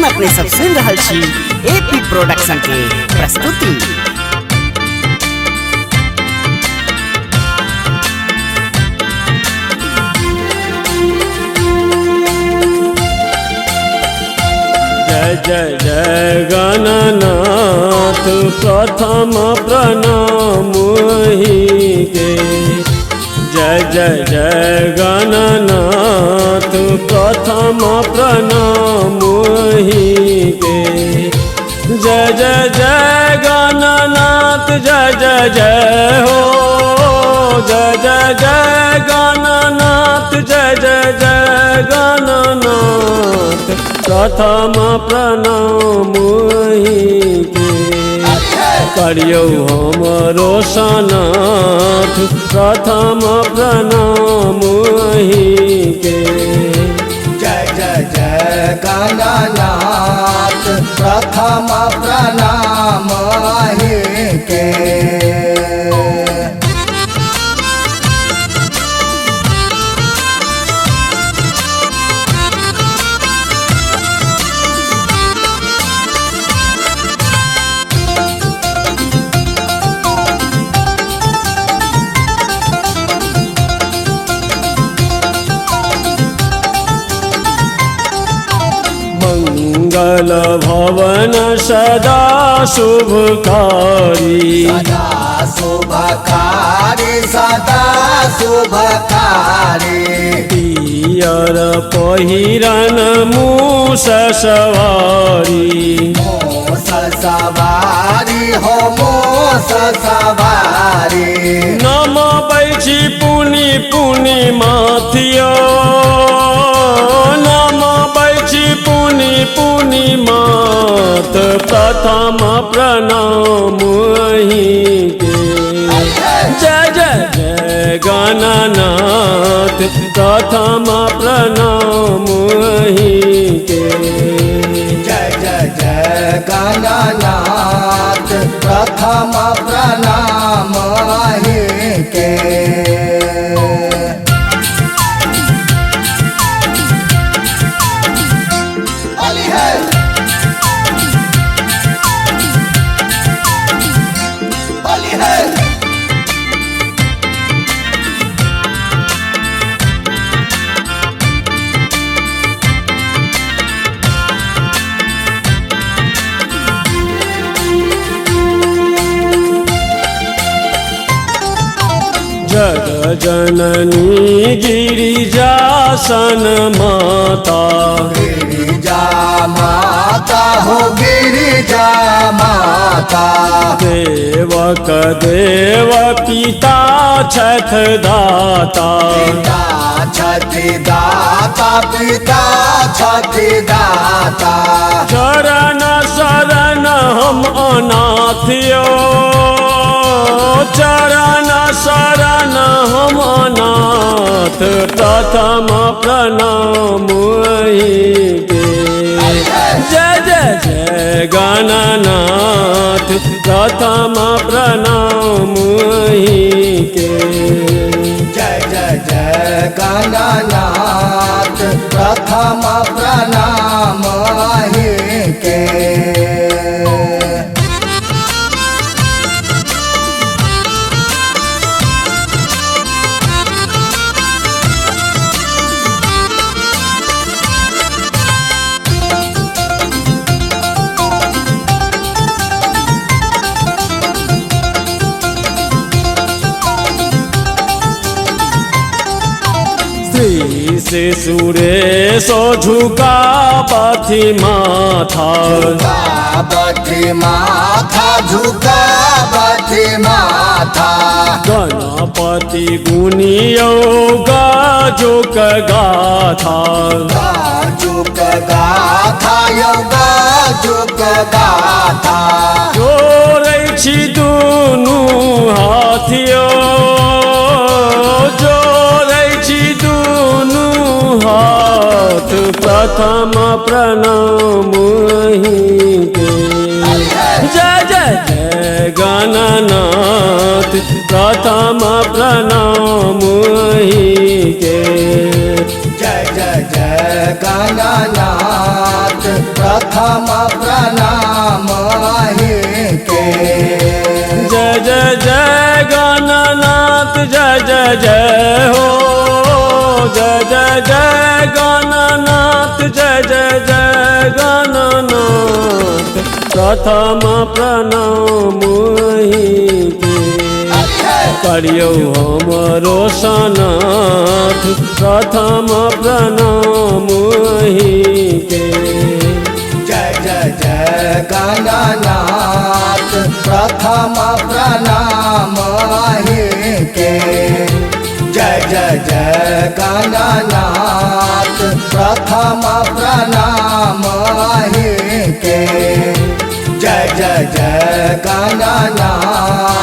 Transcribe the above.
अखन अपने सब सुन रहल छी एपी प्रोडक्शन के प्रस्तुति। जय जय जय गणनाथ प्रथम प्रणाम के। जय जय जय गणनाथ प्रथम प्रणाम के। जय जय जय गणनाथ जय जय जय हो। जय जय जय गणनाथ जय जय जय गणनाथ प्रथम प्रणाम के। करियो हमरो सनाथ प्रथम प्रणाम के। जय जय जय गणनाथ प्रथम प्रणाम के। मंगल भवन सदा शुभकारी। सदा शुभकारी सदा शुभकारी। पियर पहिरन मूस सवारी। मूस सवारी हो मूस सवारी। नमबै छी पुनि पुनि माथियो। नमबै छी पुनि पुनि मात प्रथम प्रणाम के। जय जय जय गणनाथ प्रथम प्रणाम के। जय जय जय गणनाथ प्रथम प्रणाम के। जग जननी गिरिजासन माता। गिरिजा माता हो गिरिजा माता। देवक देव पिता छठ दाता। पिता छठी दाता पिता छठी दाता। चरण शरण हम अनाथियो। चरण शरण हम अनाथ प्रथम प्रणाम के। जय जय जय गणनाथ प्रथम प्रणाम के। जय जय जय गणनाथ प्रथम प्रणाम के। श्री से सुरेश झुका पथि माथा। बथी माथा झुका बथी माथा। गणपति गुनियो गाजुक गाथा। गाजुक गाथा यौ गाजुक गाथा। जोड़ै छी दुनू हाथियो। जोड़ै छी दुनू हाथ प्रथम प्रणाम के। जय जय जय गणनाथ प्रथम प्रणाम के। जय जय जय गणनाथ प्रथम प्रणाम ही के। जय जय जय गणनाथ जय जय जय हो, जय जय जय गणनाथ जय जय जय गणनाथ, प्रथम प्रणाम ही के। करियो हमरो सनाथ, प्रथम प्रणाम ही के। जय जय जय गणनाथ प्रथम प्रणाम ही के। जय जय जय गणनाथ प्रथम प्रणाम ही के। जय जय जय गणनाथ।